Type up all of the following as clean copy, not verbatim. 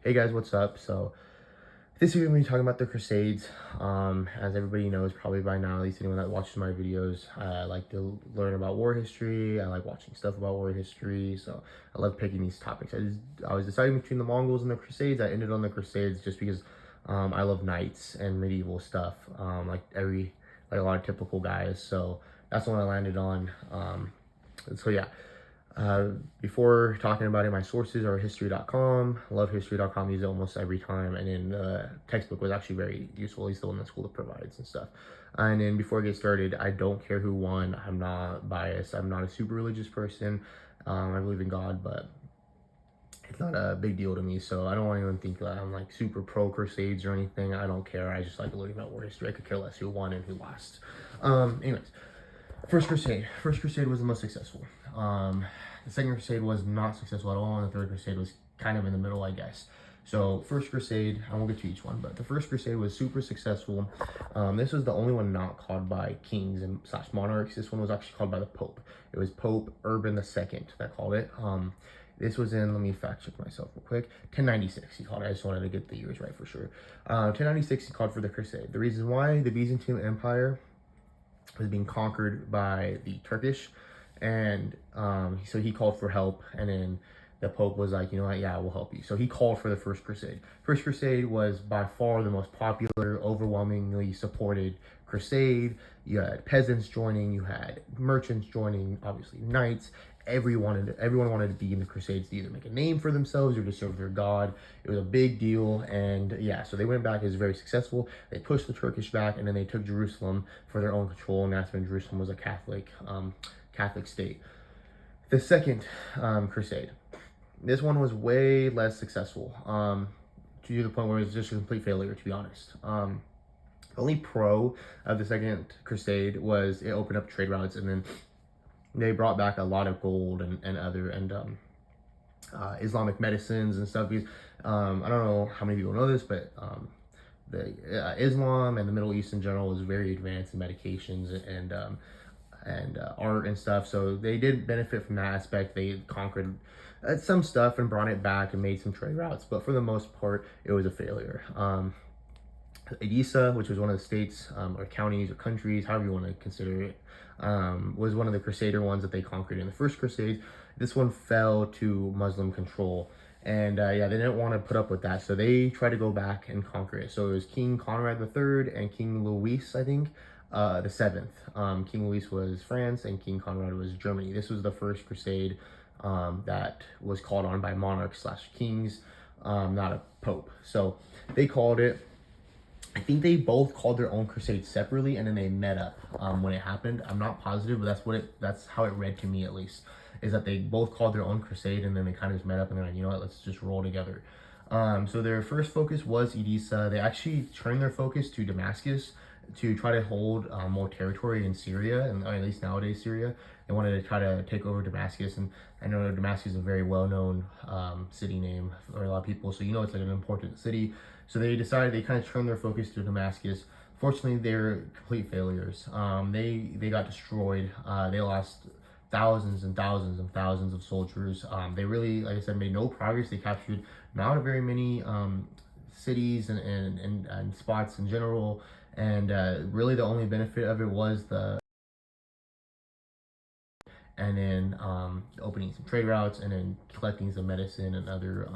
Hey guys, what's up? So this week we're going to be talking about the Crusades. As everybody knows probably by now, at least anyone that watches my videos, I like to learn about war history. I like watching stuff about war history, so I love picking these topics. I was deciding between the Mongols and the Crusades. I ended on the Crusades just because I love knights and medieval stuff, like a lot of typical guys. So that's the one I landed on. So yeah. Before talking about it, my sources are history.com. Love history.com, use it almost every time. And then the textbook was actually very useful. He's the one that school provides and stuff. And then before I get started, I don't care who won. I'm not biased. I'm not a super religious person. I believe in God, but it's not a big deal to me. So I don't want anyone to think that I'm like super pro Crusades or anything. I don't care. I just like learning about war history. I could care less who won and who lost. Anyways. First Crusade. First Crusade was the most successful. The Second Crusade was not successful at all, and the Third Crusade was kind of in the middle, I guess. So First Crusade, I won't get to each one, but the First Crusade was super successful. This was the only one not called by kings and slash monarchs. This one was actually called by the Pope. It was Pope Urban II that called it. This was in, let me fact check myself real quick, 1096 he called it. I just wanted to get the years right for sure. 1096 he called for the Crusade. The reason why, the Byzantine Empire was being conquered by the Turkish, and so he called for help, and then the Pope was like, you know what, yeah, we'll help you. So he called for the First Crusade. First Crusade was by far the most popular, overwhelmingly supported crusade. You had peasants joining, you had merchants joining, obviously knights. Everyone wanted to be in the Crusades to either make a name for themselves or to serve their god. It was a big deal, and yeah, so they went back. It was very successful. They pushed the Turkish back, and then they took Jerusalem for their own control, and that's when Jerusalem was a Catholic state. The Second Crusade. This one was way less successful, to the point where it was just a complete failure, to be honest. The only pro of the Second Crusade was it opened up trade routes, and then they brought back a lot of gold and other Islamic medicines and stuff. Because I don't know how many people know this, but Islam and the Middle East in general was very advanced in medications and art and stuff. So they did benefit from that aspect. They conquered some stuff and brought it back and made some trade routes, but for the most part, it was a failure. Edessa, which was one of the states or counties or countries, however you want to consider it, was one of the Crusader ones that they conquered in the First Crusade. This one fell to Muslim control, and yeah, they didn't want to put up with that, so they tried to go back and conquer it. So it was King Conrad III and King Louis, I think, the seventh. King Louis was France and King Conrad was Germany. This was the first crusade that was called on by monarchs slash kings, not a pope. So they called it. I think they both called their own crusade separately, and then they met up when it happened. I'm not positive, but that's how it read to me, at least, is that they both called their own crusade, and then they kind of just met up and they're like, you know what, let's just roll together. So their first focus was Edessa. They actually turned their focus to Damascus to try to hold more territory in Syria, and or at least nowadays Syria. They wanted to try to take over Damascus, and I know Damascus is a very well-known city name for a lot of people, so you know it's like an important city. So they decided they kind of turned their focus to Damascus. Fortunately, they're complete failures. They got destroyed. They lost thousands and thousands and thousands of soldiers. They really, like I said, made no progress. They captured not very many cities and spots in general. And really the only benefit of it was opening some trade routes and then collecting some medicine and other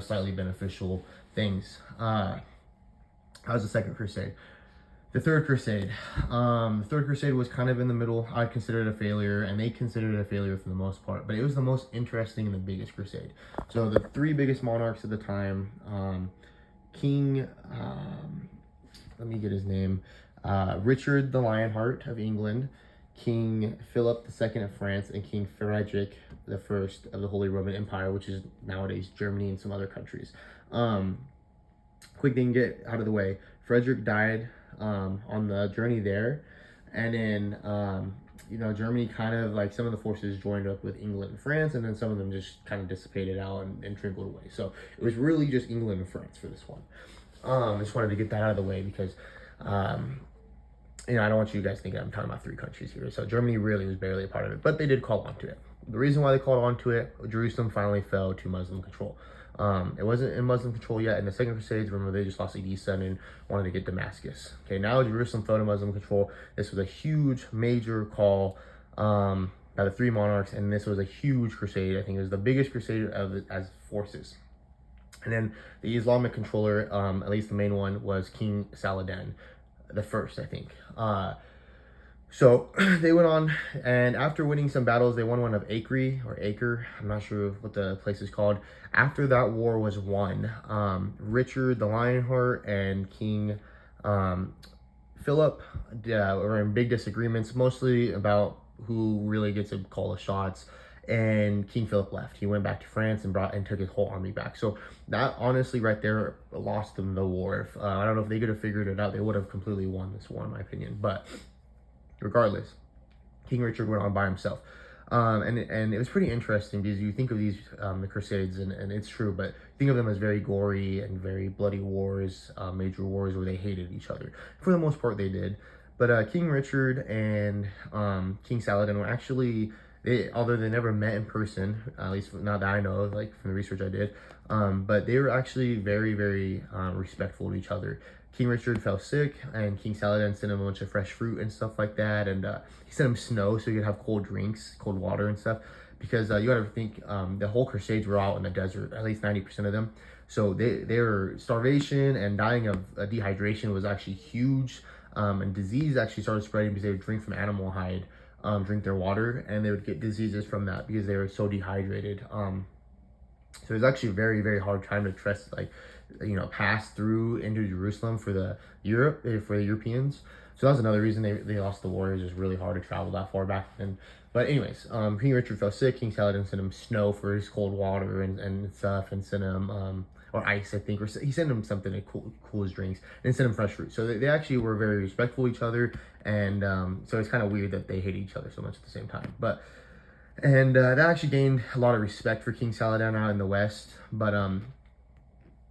slightly beneficial things. That was the Second Crusade. The Third Crusade. The Third Crusade was kind of in the middle. I considered it a failure, and they considered it a failure for the most part, but it was the most interesting and the biggest crusade. So the three biggest monarchs at the time, King, let me get his name, Richard the Lionheart of England, King Philip II of France, and King Frederick I of the Holy Roman Empire, which is nowadays Germany and some other countries. Quick thing, get out of the way. Frederick died on the journey there, and then Germany kind of, like, some of the forces joined up with England and France, and then some of them just kind of dissipated out and trickled away. So it was really just England and France for this one. I just wanted to get that out of the way because I don't want you guys thinking I'm talking about three countries here. So Germany really was barely a part of it, but they did call onto it. The reason why they called onto it, Jerusalem finally fell to Muslim control. It wasn't in Muslim control yet. In the Second Crusades, remember, they just lost Edessa and wanted to get Damascus. Okay, now Jerusalem fell to Muslim control. This was a huge, major call by the three monarchs, and this was a huge crusade. I think it was the biggest crusade of as forces. And then the Islamic controller, at least the main one, was King Saladin the first, I think. So they went on, and after winning some battles, they won one of Acre. I'm not sure what the place is called. After that war was won, Richard the Lionheart and King Philip were in big disagreements, mostly about who really gets to call the shots. And King Philip left. He went back to France and took his whole army back. So that honestly right there lost them the war. I don't know if they could have figured it out, they would have completely won this war in my opinion. But regardless, King Richard went on by himself. And it was pretty interesting because you think of these the Crusades, and it's true, but think of them as very gory and very bloody wars, major wars where they hated each other. For the most part, they did. But King Richard and King Saladin were actually, although they never met in person, at least not that I know of, like from the research I did, but they were actually very, very respectful to each other. King Richard fell sick, and King Saladin sent him a bunch of fresh fruit and stuff like that, and he sent him snow so he could have cold drinks, cold water and stuff, because you gotta think, the whole Crusades were out in the desert, at least 90% of them, so they were starvation and dying of dehydration was actually huge, and disease actually started spreading because they would drink from animal hide, drink their water, and they would get diseases from that because they were so dehydrated. So it was actually a very, very hard time to trust, like, pass through into Jerusalem for the Europeans. So that was another reason they lost the war. It was just really hard to travel that far back then. But anyways, King Richard fell sick. King Saladin sent him snow for his cold water and stuff, and sent him or ice, I think, or he sent him something to cool his drinks, and sent him fresh fruit. So they actually were very respectful of each other, and so it's kind of weird that they hate each other so much at the same time. But that actually gained a lot of respect for King Saladin out in the West. But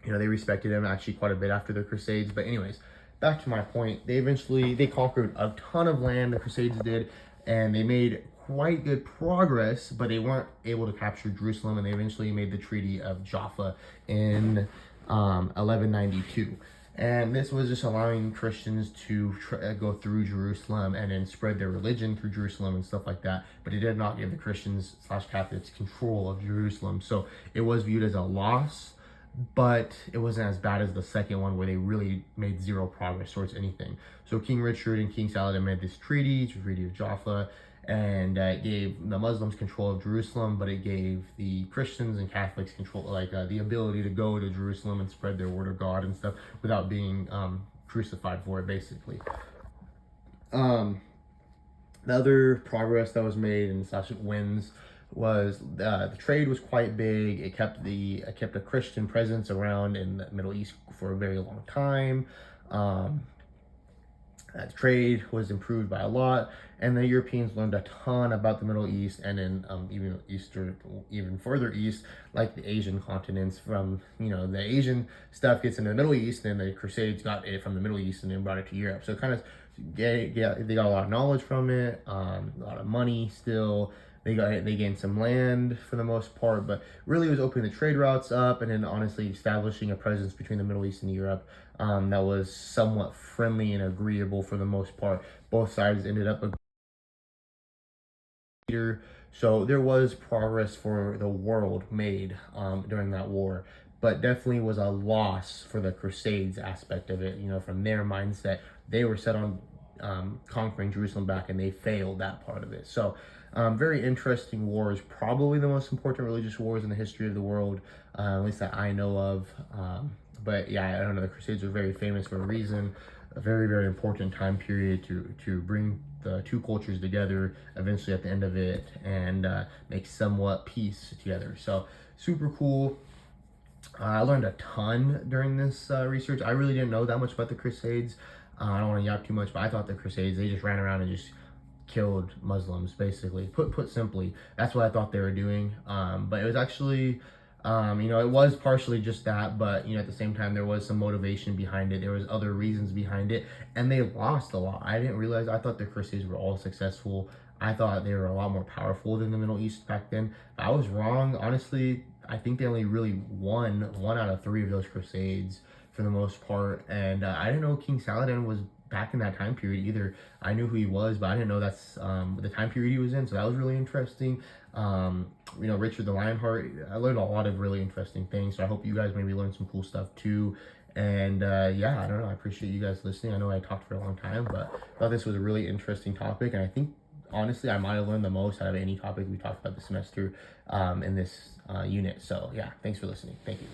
they respected him actually quite a bit after the Crusades. But anyways, back to my point, they conquered a ton of land, the Crusades did, and they made quite good progress, but they weren't able to capture Jerusalem, and they eventually made the Treaty of Jaffa in 1192. And this was just allowing Christians to go through Jerusalem and then spread their religion through Jerusalem and stuff like that. But it did not give the Christians / Catholics control of Jerusalem. So it was viewed as a loss, but it wasn't as bad as the second one where they really made zero progress towards anything. So King Richard and King Saladin made this treaty, the Treaty of Jaffa, and it gave the Muslims control of Jerusalem, but it gave the Christians and Catholics control, like the ability to go to Jerusalem and spread their word of God and stuff without being crucified for it, basically. The other progress that was made and such wins was the trade was quite big. It kept a Christian presence around in the Middle East for a very long time. Trade was improved by a lot, and the Europeans learned a ton about the Middle East, and then even further east, like the Asian continents. From the Asian stuff gets into the Middle East, and the Crusades got it from the Middle East and then brought it to Europe. So kind of they got a lot of knowledge from it, a lot of money still. They gained some land for the most part, but really it was opening the trade routes up, and then honestly establishing a presence between the Middle East and Europe that was somewhat friendly and agreeable for the most part. Both sides ended up agreeing. So there was progress for the world made during that war, but definitely was a loss for the Crusades aspect of it. From their mindset, they were set on conquering Jerusalem back, and they failed that part of it. So very interesting wars, probably the most important religious wars in the history of the world, at least that I know of. But yeah, I don't know, the Crusades are very famous for a reason, a very, very important time period to bring the two cultures together eventually at the end of it, and make somewhat peace together. So super cool. I learned a ton during this research. I really didn't know that much about the Crusades. I don't want to yap too much, but I thought the Crusades, they just ran around and just killed Muslims, basically. Put simply, that's what I thought they were doing. But it was actually, it was partially just that, but at the same time, there was some motivation behind it. There was other reasons behind it, and they lost a lot. I didn't realize. I thought the Crusades were all successful. I thought they were a lot more powerful than the Middle East back then. But I was wrong. Honestly, I think they only really won one out of three of those Crusades for the most part. And I didn't know King Saladin was back in that time period either. I knew who he was, but I didn't know that's the time period he was in. So that was really interesting. Richard the Lionheart. I learned a lot of really interesting things. So I hope you guys maybe learned some cool stuff too. And yeah, I don't know. I appreciate you guys listening. I know I talked for a long time, but I thought this was a really interesting topic. And I think, honestly, I might have learned the most out of any topic we talked about this semester in this unit. So yeah, thanks for listening. Thank you.